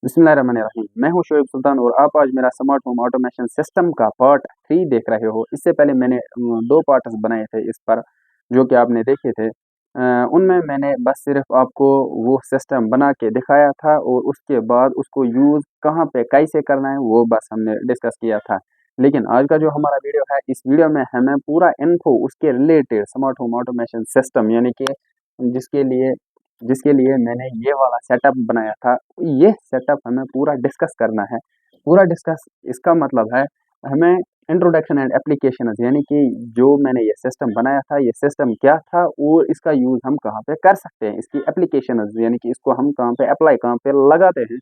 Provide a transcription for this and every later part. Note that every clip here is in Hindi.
बिस्मिल्लाहिर्रहमानिर्रहीम। मैं हूं शोएब सुल्तान और आप आज मेरा स्मार्ट होम ऑटोमेशन सिस्टम का पार्ट 3 देख रहे हो। इससे पहले मैंने 2 पार्ट्स बनाए थे इस पर, जो कि आपने देखे थे। उनमें मैंने बस सिर्फ आपको वो सिस्टम बना के दिखाया था और उसके बाद उसको यूज़ कहाँ पे कैसे करना है वो बस हमने डिस्कस किया था। लेकिन आज का जो हमारा वीडियो है, इस वीडियो में हमें पूरा इन्फो उसके related smart home automation system यानी कि जिसके लिए जिसके लिए मैंने ये वाला सेटअप बनाया था, ये सेटअप हमें पूरा डिस्कस करना है। पूरा डिस्कस इसका मतलब है हमें इंट्रोडक्शन एंड एप्लीकेशंस यानी कि जो मैंने ये सिस्टम बनाया था, ये सिस्टम क्या था और इसका यूज़ हम कहाँ पे कर सकते हैं, इसकी एप्लीकेशंस यानी कि इसको हम कहाँ पे अप्लाई कहाँ पे लगाते हैं।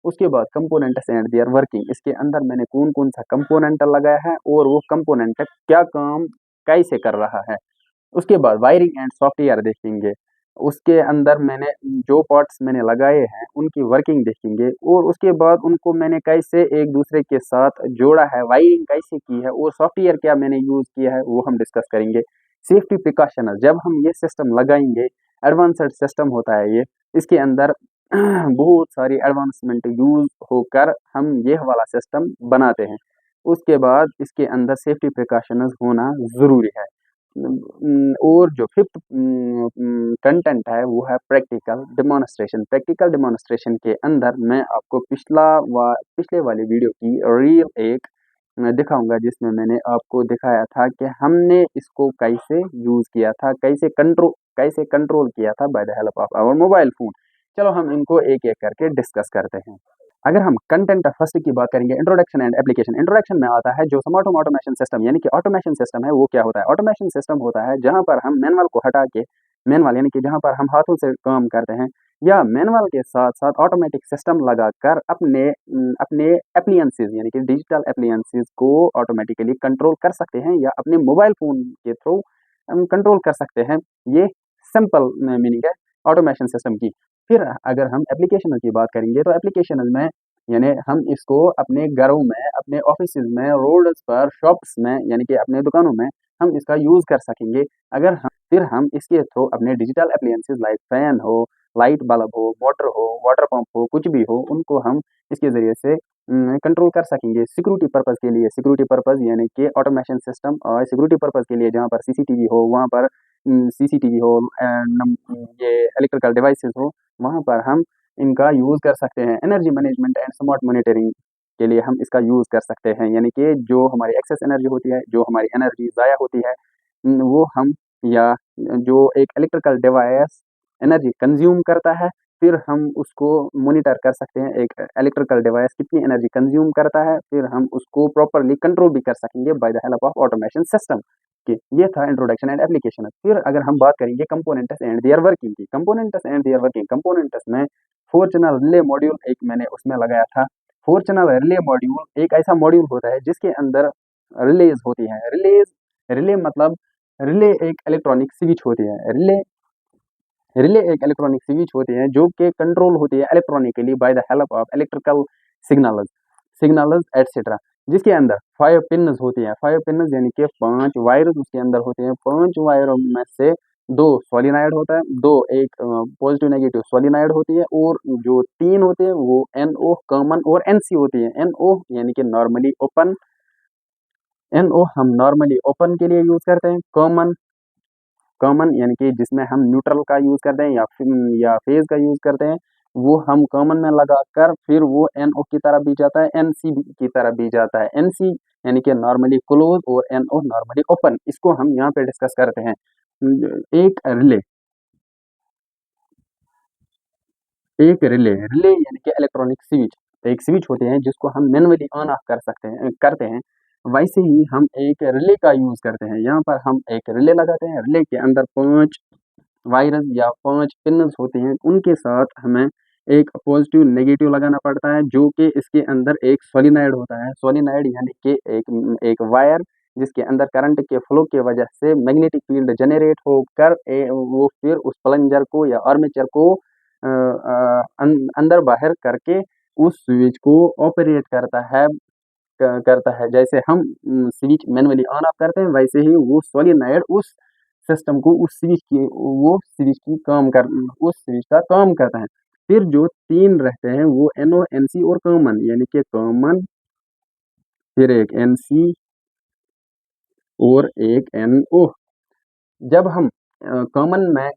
उसके बाद कंपोनेंट्स एंड देयर वर्किंग, इसके अंदर मैंने कौन-कौन सा कंपोनेंट लगाया है और वो कंपोनेंट क्या काम कैसे कर रहा है। उसके बाद वायरिंग एंड सॉफ्टवेयर देखेंगे। उसके अंदर मैंने जो पार्ट्स मैंने लगाए हैं, उनकी वर्किंग देखेंगे और उसके बाद उनको मैंने कैसे एक दूसरे के साथ जोड़ा है, वायरिंग कैसे की है और सॉफ्टवेयर क्या मैंने यूज़ किया है, वो हम डिस्कस करेंगे। सेफ्टी प्रिकॉशंस, जब हम ये सिस्टम लगाएँगे, एडवांस्ड सिस्टम होता है ये, इसके अंदर बहुत सारी एडवांसमेंट यूज़ होकर हम ये वाला सिस्टम बनाते हैं। उसके बाद इसके अंदर सेफ्टी प्रिकॉशंस होना ज़रूरी है। और जो फिफ्थ कंटेंट है वो है प्रैक्टिकल डेमोन्स्ट्रेशन। प्रैक्टिकल डेमोन्स्ट्रेशन के अंदर मैं आपको पिछले वाली वीडियो की रील एक दिखाऊंगा, जिसमें मैंने आपको दिखाया था कि हमने इसको कैसे यूज़ किया था, कैसे कंट्रोल किया था by the help of our mobile phone. चलो हम इनको एक-एक करके डिस्कस करते हैं। अगर हम कंटेंट फर्स्ट की बात करेंगे, इंट्रोडक्शन एंड एप्लीकेशन। इंट्रोडक्शन में आता है जो स्मार्ट होम ऑटोमेशन सिस्टम यानी कि ऑटोमेशन सिस्टम है, वो क्या होता है। ऑटोमेशन सिस्टम होता है जहां पर हम मैनुअल को हटा के, मैनुअल यानी कि जहां पर हम हाथों से काम करते हैं, या मैनुअल के साथ साथ ऑटोमेटिक सिस्टम लगाकर अपने एप्लियंसेस यानी कि डिजिटल एप्लियंसेस को ऑटोमेटिकली कंट्रोल कर सकते हैं या अपने मोबाइल फोन के थ्रू हम कंट्रोल कर सकते हैं। ये सिंपल मीनिंग है ऑटोमेशन सिस्टम की। फिर अगर हम एप्लीकेशन की बात करेंगे तो एप्लीकेशन में यानी हम इसको अपने घरों में, अपने ऑफिसेज में, रोड्स पर, शॉप्स में यानी कि अपने दुकानों में हम इसका यूज़ कर सकेंगे। फिर हम इसके थ्रू अपने डिजिटल एप्लियंसेस लाइक फैन हो, लाइट बल्ब हो, मोटर हो, वाटर पंप हो, कुछ भी हो, उनको हम इसके ज़रिए से कंट्रोल कर सकेंगे। सिक्योरिटी पर्पज़ के लिए, सिक्योरिटी पर्पज़ यानी कि ऑटोमेशन सिस्टम और सिक्योरिटी पर्पज़ के लिए जहाँ पर सीसीटीवी हो, वहाँ पर सीसीटीवी हो, ये इलेक्ट्रिकल डिवाइसेस हो, वहाँ पर हम इनका यूज़ कर सकते हैं। Energy management and smart monitoring के लिए हम इसका यूज़ कर सकते हैं, यानी कि जो हमारी एक्सेस एनर्जी होती है, जो हमारी एनर्जी ज़ाया होती है, वो हम, या जो एक इलेक्ट्रिकल डिवाइस एनर्जी कंज्यूम करता है, फिर हम उसको मॉनिटर कर सकते हैं, एक इलेक्ट्रिकल डिवाइस कितनी एनर्जी कंज्यूम करता है, फिर हम उसको प्रॉपर्ली कंट्रोल भी कर सकेंगे bye the help of automation system. कि ये था इंट्रोडक्शन एंड एप्लीकेशन। फिर अगर हम बात करेंगे कंपोनेंट्स एंड देयर वर्किंग की, कंपोनेंट्स में 4 चैनल रिले मॉड्यूल एक मैंने उसमें लगाया था। 4 चैनल रिले मॉड्यूल एक ऐसा मॉड्यूल होता है जिसके अंदर रिलेज होती हैं। रिले मतलब रिले एक इलेक्ट्रॉनिक स्विच होती है। रिले एक इलेक्ट्रॉनिक स्विच होती है जो कि कंट्रोल होती है electronically bye the help of electrical signals etcetera, जिसके अंदर 5 पिन्स होती हैं। 5 पिन्स यानी कि 5 वायर्स उसके अंदर होते हैं। 5 वायरों में से 2 सोलेनॉइड होता है, 2 एक पॉजिटिव नेगेटिव सोलेनॉइड होती है, और जो 3 होते हैं वो NO कॉमन और NC होती है। NO यानी कि नॉर्मली ओपन, NO हम नॉर्मली ओपन के लिए यूज़ करते हैं। कॉमन कॉमन यानी कि जिसमें हम न्यूट्रल का यूज़ करते हैं या फेज़ का यूज़ करते हैं, वो हम कॉमन में लगाकर फिर वो NO की तरफ भी जाता है, NC भी की तरफ भी जाता है। NC यानी कि नॉर्मली क्लोज़ और NO नॉर्मली ओपन, इसको हम यहाँ पे डिस्कस करते हैं। एक रिले रिले यानी कि इलेक्ट्रॉनिक स्विच, एक स्विच होते हैं जिसको हम मैनुअली ऑन ऑफ करते हैं। वैसे ही हम एक रिले का यूज़ करते हैं। यहाँ पर हम एक रिले लगाते हैं, रिले के अंदर 5 वायरस या 5 पिन्स होते हैं, उनके साथ हमें एक पॉजिटिव नेगेटिव लगाना पड़ता है, जो कि इसके अंदर एक सोलेनॉइड होता है। सोलेनॉइड यानी कि एक वायर जिसके अंदर करंट के फ्लो की वजह से मैग्नेटिक फील्ड जनरेट होकर वो फिर उस प्लंजर को या आर्मेचर को अंदर बाहर करके उस स्विच को ऑपरेट करता है। जैसे हम स्विच मैनुअली ऑन ऑफ करते हैं, वैसे ही वो सोलेनॉइड उस सिस्टम को उस स्विच की काम कर उस स्विच का काम करता है। फिर जो 3 रहते हैं वो NO, NC और कॉमन, यानी कि कॉमन, फिर एक NC और एक NO। जब हम कॉमन में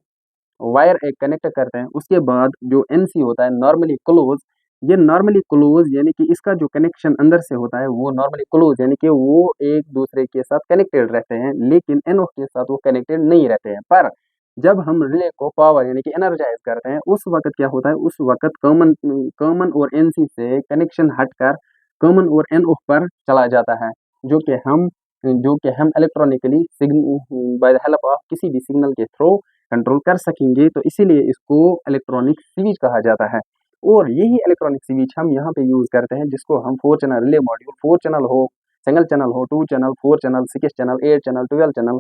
वायर एक कनेक्ट करते हैं, उसके बाद जो NC होता है नॉर्मली क्लोज, ये नॉर्मली क्लोज यानी कि इसका जो कनेक्शन अंदर से होता है वो नॉर्मली क्लोज यानी कि वो एक दूसरे के साथ कनेक्टेड रहते हैं, लेकिन NO के साथ वो कनेक्टेड नहीं रहते हैं। पर जब हम रिले को पावर यानी कि एनर्जाइज करते हैं, उस वक्त क्या होता है, उस वक्त कॉमन कॉमन और NC से कनेक्शन हटकर कॉमन और NO पर चला जाता है, जो कि हम electronically bye the help of किसी भी सिग्नल के थ्रू कंट्रोल कर सकेंगे। तो इसीलिए इसको इलेक्ट्रॉनिक स्विच कहा जाता है। और यही इलेक्ट्रॉनिक स्विच हम यहाँ पे यूज करते हैं, जिसको हम 4 चैनल रिले मॉड्यूल, 4 चैनल हो, सिंगल चैनल हो, 2 channel, 4 channel, 6 channel, 8 channel, 12 channel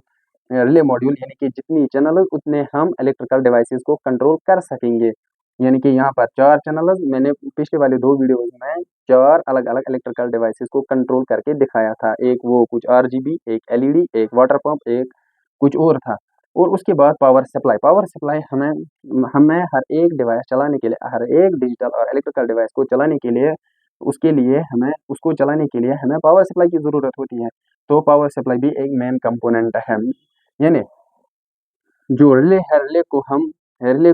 relay module, यानी कि जितनी चैनल उतने हम इलेक्ट्रिकल डिवाइसेस को कंट्रोल कर सकेंगे। यानी कि यहाँ पर 4 चैनल मैंने पिछले वाले 2 वीडियोज में 4 अलग अलग इलेक्ट्रिकल डिवाइसेस को कंट्रोल करके दिखाया था। एक वो कुछ RGB, एक LED, एक वाटर पंप, एक कुछ और था। और उसके बाद पावर सप्लाई हमें हमें हर एक डिवाइस चलाने के लिए, हर एक डिजिटल और इलेक्ट्रिकल डिवाइस को चलाने के लिए, उसके लिए हमें उसको चलाने के लिए हमें पावर सप्लाई की ज़रूरत होती है। तो पावर सप्लाई भी एक मेन कंपोनेंट है। यानी जो रिले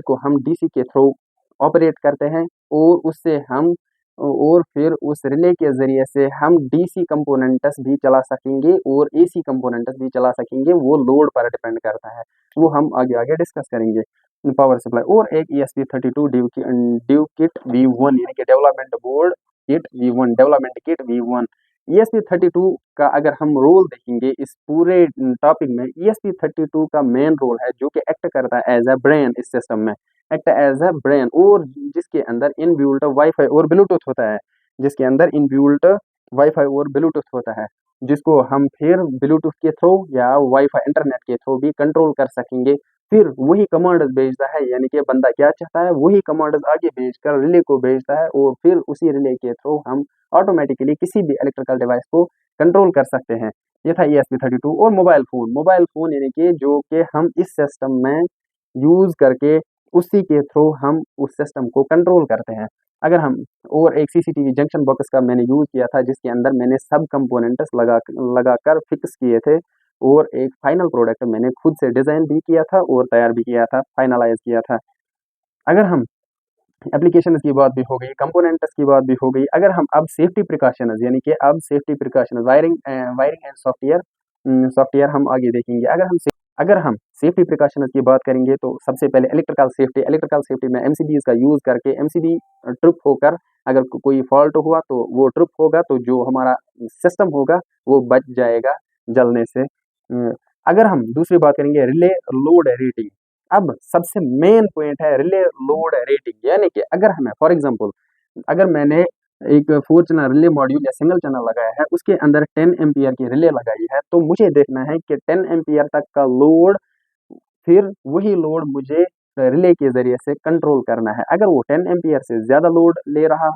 को हम डीसी के थ्रू ऑपरेट करते हैं, और उससे हम और फिर उस रिले के ज़रिए से हम डीसी कंपोनेंट्स भी चला सकेंगे और एसी कंपोनेंट्स भी चला सकेंगे। वो लोड पर डिपेंड करता है, वो हम आगे आगे डिस्कस करेंगे। पावर सप्लाई और एक ESP32 ड्यू किट V1 यानी कि डेवलपमेंट किट V1। ESP32 का अगर हम रोल देखेंगे इस पूरे टॉपिक में, ESP32 का मेन रोल है जो कि एक्ट करता है एज अ ब्रेन इस सिस्टम में, एक्ट एज अ ब्रेन, और जिसके अंदर इनबिल्ट वाईफाई और ब्लूटूथ होता है, जिसके अंदर इनबिल्ट वाईफाई और ब्लूटूथ होता है, जिसको हम फिर ब्लूटूथ के थ्रू या वाईफाई इंटरनेट के थ्रू भी कंट्रोल कर सकेंगे। फिर वही कमांड्स भेजता है, यानी कि बंदा क्या चाहता है वही कमांड्स आगे भेजकर रिले को भेजता है, और फिर उसी रिले के थ्रू हम ऑटोमेटिकली किसी भी इलेक्ट्रिकल डिवाइस को कंट्रोल कर सकते हैं। ये था ESP32। और मोबाइल फ़ोन यानी कि जो कि हम इस सिस्टम में यूज़ करके उसी के थ्रू हम उस सिस्टम को कंट्रोल करते हैं। अगर हम और एक CCTV जंक्शन बॉक्स का मैंने यूज़ किया था, जिसके अंदर मैंने सब कंपोनेंट्स लगाकर फिक्स किए थे, और एक फाइनल प्रोडक्ट मैंने खुद से डिज़ाइन भी किया था और तैयार भी किया था, फाइनलाइज़ किया था। अगर हम एप्लीकेशंस की बात भी हो गई, कंपोनेंट्स की बात भी हो गई। अगर हम अब सेफ्टी प्रिकॉशंस यानी कि अब safety precautions wiring and software हम आगे देखेंगे। अगर हम सेफ्टी प्रिकॉशंस की बात करेंगे, तो सबसे पहले इलेक्ट्रिकल सेफ्टी में MCBs का यूज़ करके MCB ट्रिप होकर अगर कोई फॉल्ट हुआ तो वो ट्रिप होगा, तो जो हमारा सिस्टम होगा वो बच जाएगा जलने से। अगर हम दूसरी बात करेंगे रिले लोड रेटिंग, अब सबसे मेन पॉइंट है रिले लोड रेटिंग, यानी कि अगर हमें फॉर एग्जांपल अगर मैंने एक 4 चैनल रिले मॉड्यूल या सिंगल चैनल लगाया है, उसके अंदर 10 एम्पीयर की रिले लगाई है, तो मुझे देखना है कि 10 एम्पीयर तक का लोड, फिर वही लोड मुझे रिले के ज़रिए से कंट्रोल करना है। अगर वो 10 एम्पीयर से ज़्यादा लोड ले रहा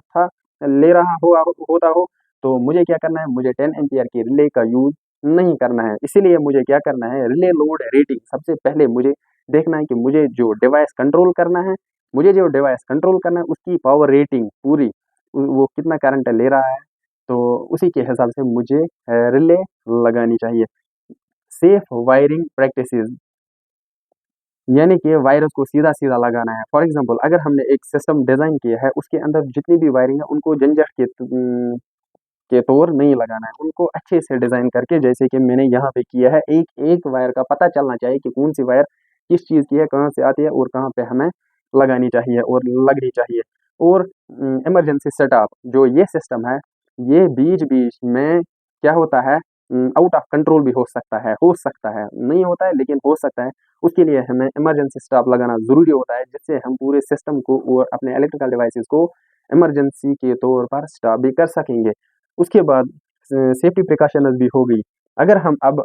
होता हो, तो मुझे क्या करना है, मुझे 10 एम्पीयर की रिले का यूज़ नहीं करना है। इसीलिए मुझे क्या करना है, रिले लोड रेटिंग सबसे पहले मुझे देखना है कि मुझे जो डिवाइस कंट्रोल करना है उसकी पावर रेटिंग पूरी, वो कितना करंट ले रहा है, तो उसी के हिसाब से मुझे रिले लगानी चाहिए। सेफ वायरिंग प्रैक्टिसेस, यानी कि वायरस को सीधा-सीधा लगाना है। फॉर एग्ज़ाम्पल अगर हमने एक सिस्टम डिज़ाइन किया है, उसके अंदर जितनी भी वायरिंग है उनको झंझट के तौर नहीं लगाना है, उनको अच्छे से डिज़ाइन करके, जैसे कि मैंने यहाँ पे किया है, एक वायर का पता चलना चाहिए कि कौन-सी वायर किस चीज़ की है, कहाँ से आती है और कहाँ पे हमें लगानी चाहिए और लगनी चाहिए। और इमरजेंसी सेटअप जो ये सिस्टम है, ये बीच-बीच में क्या होता है, आउट ऑफ कंट्रोल भी हो सकता है, नहीं होता है लेकिन हो सकता है। उसके लिए हमें इमरजेंसी स्टॉप लगाना ज़रूरी होता है, जिससे हम पूरे सिस्टम को और अपने इलेक्ट्रिकल डिवाइसेस को इमरजेंसी के तौर पर स्टॉप भी कर सकेंगे। उसके बाद सेफ्टी प्रिकॉशंस भी हो गई। अगर हम अब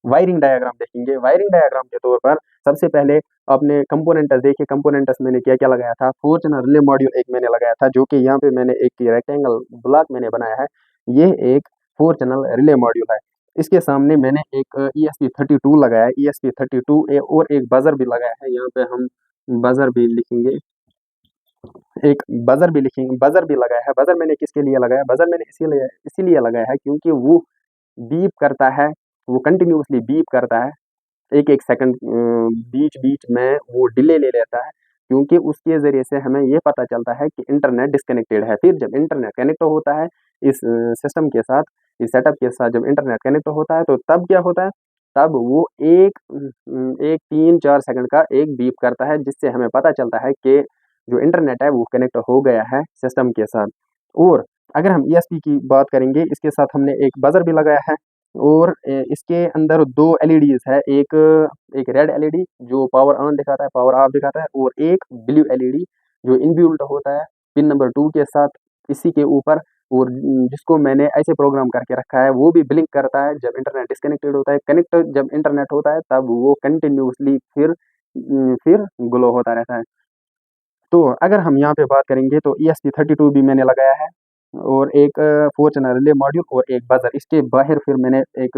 वायरिंग डायग्राम देखेंगे, वायरिंग डायग्राम के तौर पर सबसे पहले आपने कंपोनेंट्स देखिए, कंपोनेंट्स मैंने क्या-क्या लगाया था। 4 चैनल रिले मॉड्यूल एक मैंने लगाया था, जो कि यहाँ पे मैंने एक रेक्टेंगल ब्लॉक मैंने बनाया है। ये एक 4 चैनल रिले मॉड्यूल है। इसके सामने मैंने एक ESP32 लगाया है, ESP32 और एक बज़र भी लगाया है। यहाँ पे हम बज़र भी लिखेंगे। एक बज़र भी लिखेंगे, बज़र भी लगाया है। बज़र मैंने किसके लिए लगाया? बज़र मैंने इसीलिए लगाया है क्योंकि वो बीप करता है, वो कंटिन्यूअसली बीप करता है। एक-एक सेकंड बीच-बीच में वो डिले ले लेता है, क्योंकि उसके ज़रिए से हमें ये पता चलता है कि इंटरनेट डिस्कनेक्टेड है। फिर जब इंटरनेट कनेक्ट होता है इस सिस्टम के साथ, इस सेटअप के साथ जब इंटरनेट कनेक्ट होता है, तो तब क्या होता है? तब वो एक 3-4 सेकंड का एक बीप करता है, जिससे हमें पता चलता है कि जो इंटरनेट है, वो कनेक्ट हो गया है सिस्टम के साथ। और अगर हम ईएसपी की बात करेंगे, इसके साथ हमने एक बज़र भी लगाया है और इसके अंदर 2 एलईडीज़ है, एक एक रेड एलईडी जो पावर ऑन दिखाता है, पावर ऑफ दिखाता है और एक ब्लू एलईडी जो इनबिल्ट होता है पिन नंबर 2 के साथ इसी के ऊपर और जिसको मैंने ऐसे प्रोग्राम करके रखा है, वो भी ब्लिंक करता है जब इंटरनेट डिस्कनेक्टेड होता है। कनेक्ट जब इंटरनेट होता है, तब वो कंटिन्यूअसली फिर ग्लो होता रहता है। तो अगर हम यहाँ पे बात करेंगे तो ESP32 भी मैंने लगाया है और एक 4 चैनल रिले मॉड्यूल और एक बज़र। इसके बाहर फिर मैंने एक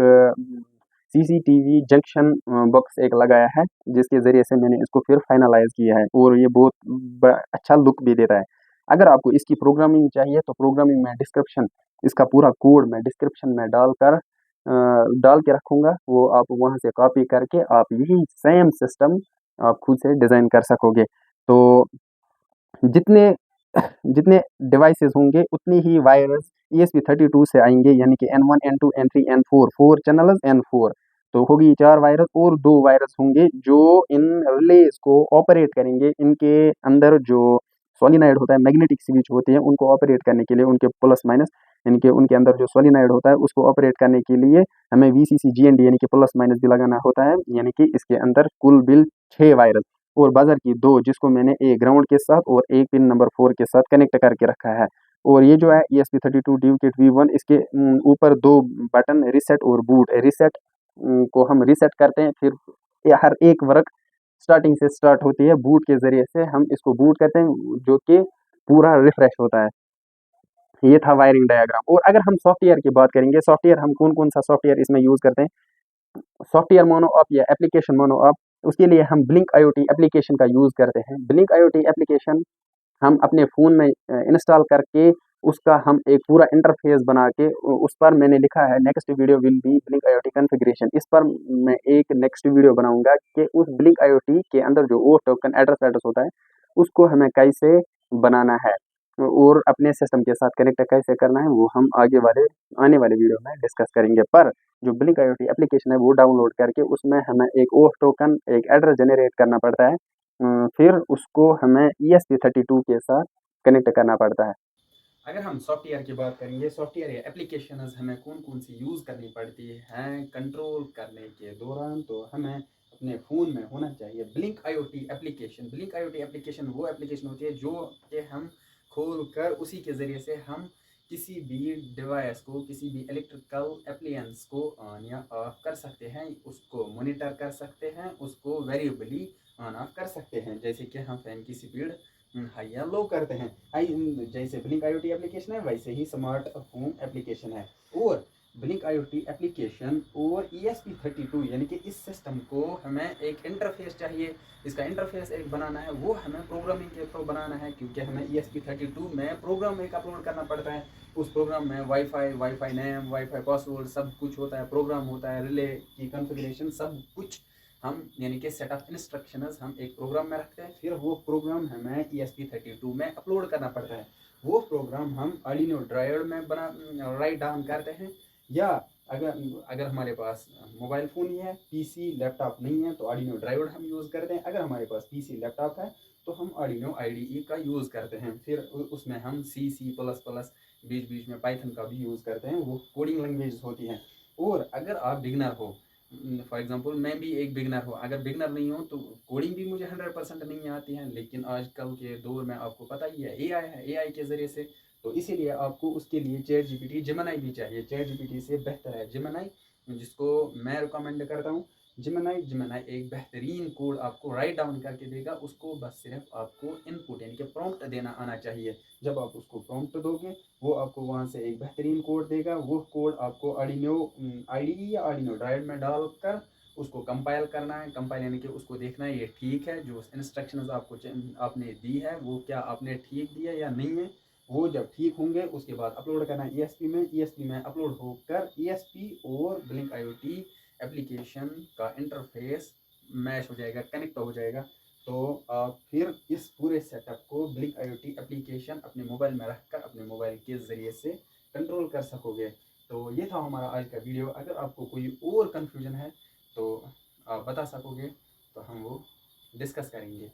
सीसीटीवी जंक्शन बॉक्स एक लगाया है, जिसके ज़रिए से मैंने इसको फिर फाइनलाइज़ किया है और ये बहुत अच्छा लुक भी देता है। अगर आपको इसकी प्रोग्रामिंग चाहिए तो प्रोग्रामिंग में डिस्क्रिप्शन इसका पूरा कोड मैं डिस्क्रिप्शन में डाल के रखूँगा, वो आप वहाँ से कॉपी करके आप यही सेम सिस्टम आप खुद से डिज़ाइन कर सकोगे। तो जितने जितने डिवाइसेस होंगे उतनी ही वायरस ESP32 से आएंगे, यानी कि N1 N2 N3 N4 4 channels N4 तो होगी 4 वायरस और 2 वायरस होंगे जो इन रिलेज को ऑपरेट करेंगे। इनके अंदर जो सोलिनॉइड होता है, मैग्नेटिक स्विच होती है, उनको ऑपरेट करने के लिए उनके प्लस माइनस यानी कि उनके अंदर जो सोलिनॉइड होता है उसको ऑपरेट करने के लिए हमें VCC GND यानी कि प्लस माइनस भी लगाना होता है, यानी कि इसके अंदर कुल बिल 6 वायरस और बजर की 2 जिसको मैंने एक ग्राउंड के साथ और एक पिन नंबर 4 के साथ कनेक्ट करके रखा है। और ये जो है ESP32 DualKit V1 इसके ऊपर 2 बटन रीसेट और बूट। रीसेट को हम रीसेट करते हैं, फिर हर एक वर्क स्टार्टिंग से स्टार्ट होती है। बूट के ज़रिए से हम इसको बूट करते हैं जो कि पूरा रिफ्रेश होता है। ये था वायरिंग डायग्राम। और अगर हम सॉफ्टवेयर की बात करेंगे, सॉफ्टवेयर हम कौन-कौन सा सॉफ्टवेयर इसमें यूज़ करते हैं? सॉफ्टवेयर मोनो ऑप या एप्लीकेशन मोनो ऑप, उसके लिए हम ब्लिंक IoT एप्लीकेशन का यूज़ करते हैं। ब्लिंक IoT एप्लीकेशन हम अपने फ़ोन में इंस्टॉल करके उसका हम एक पूरा इंटरफ़ेस बना के उस पर मैंने लिखा है next video will be blink IoT configuration. इस पर मैं एक नेक्स्ट वीडियो बनाऊँगा कि उस ब्लिंक IoT के अंदर जो OAuth टोकन एड्रेस होता है, उसको हमें कैसे बनाना है और अपने सिस्टम के साथ कनेक्ट कैसे करना है, वो हम आने वाले वीडियो में डिस्कस करेंगे। पर जो ब्लिंक IoT एप्लीकेशन है वो डाउनलोड करके उसमें हमें एक OAuth टोकन, एक एड्रेस जनरेट करना पड़ता है। फिर उसको हमें ESP32 के साथ कनेक्ट करना पड़ता है। अगर हम सॉफ्टवेयर की बात करेंगे, सॉफ्टवेयर या एप्लीकेशंस हमें कौन-कौन सी यूज़ करनी पड़ती हैं कंट्रोल करने के दौरान, तो हमें अपने फ़ोन में होना चाहिए blink IoT application. Blink IoT application वो एप्लीकेशन होती है जो कि हम खोल कर उसी के ज़रिए से हम किसी भी डिवाइस को, किसी भी इलेक्ट्रिकल एप्लायंस को ऑन या ऑफ कर सकते हैं, उसको मॉनिटर कर सकते हैं, उसको वेरिएबली ऑन ऑफ कर सकते हैं। जैसे कि हम फ़ैन की स्पीड हाई या लो करते हैं। जैसे ब्लिंक IoT एप्लीकेशन है वैसे ही स्मार्ट होम एप्लीकेशन है। और ब्लिंक IoT एप्लीकेशन और ESP32 यानी कि इस सिस्टम को हमें एक इंटरफेस चाहिए। इसका इंटरफेस एक बनाना है, वो हमें प्रोग्रामिंग के थ्रू बनाना है, क्योंकि हमें ESP32 में प्रोग्राम एक अपलोड करना पड़ता है। उस प्रोग्राम में वाईफाई नेम, वाईफाई पासवर्ड सब कुछ होता है, प्रोग्राम होता है, रिले की कॉन्फ़िगरेशन सब कुछ हम यानी कि सेट ऑफ इंस्ट्रक्शंस हम एक प्रोग्राम में रखते हैं। फिर वो प्रोग्राम हमें ESP32 में अपलोड करना पड़ता है। वो प्रोग्राम हम आर्डिनो ड्राइवर में राइट डाउन करते हैं, या अगर अगर हमारे पास मोबाइल फ़ोन ही है, PC लैपटॉप नहीं है, तो आर्डिनो ड्राइवर हम यूज़ करते हैं। अगर हमारे पास PC लैपटॉप है तो हम आर्डिनो IDE का यूज़ करते हैं। फिर उसमें हम C++ बीच बीच में पाइथन का भी यूज़ करते हैं, वो कोडिंग लैंग्वेज होती हैं। और अगर आप बिगनर हो, फॉर एग्जांपल मैं भी एक बिगनर हूँ, अगर बिगनर नहीं हूँ तो कोडिंग भी मुझे 100% नहीं आती है, लेकिन आजकल के दौर में आपको पता ही है AI है, AI के ज़रिए से, तो इसीलिए आपको उसके लिए चैट जीपीटी जेमिनी भी चाहिए। चैट जीपीटी से बेहतर है जेमिनी, जिसको मैं रिकमेंड करता हूँ। जेमिनी एक बेहतरीन कोड आपको राइट डाउन करके देगा, उसको बस सिर्फ आपको इनपुट यानी कि प्रॉम्प्ट देना आना चाहिए। जब आप उसको प्रॉम्प्ट दोगे वो आपको वहाँ से एक बेहतरीन कोड देगा। वो कोड आपको आर्डिनो IDE या आर्डिनो ड्राइव में डालकर उसको कंपाइल करना है। कंपाइल यानी कि उसको देखना है ये ठीक है, जो इंस्ट्रक्शंस आपको आपने दी है वो क्या आपने ठीक दी है या नहीं है। वो जब ठीक होंगे उसके बाद अपलोड करना है ईएसपी में। ईएसपी में अपलोड होकर ईएसपी और ब्लिंक आईओटी एप्लीकेशन का इंटरफेस मैच हो जाएगा, कनेक्ट हो जाएगा। तो आप फिर इस पूरे सेटअप को ब्लिंक आईओटी एप्लीकेशन अपने मोबाइल में रखकर अपने मोबाइल के ज़रिए से कंट्रोल कर सकोगे। तो ये था हमारा आज का वीडियो। अगर आपको कोई और कन्फ्यूजन है तो आप बता सकोगे, तो हम वो डिस्कस करेंगे।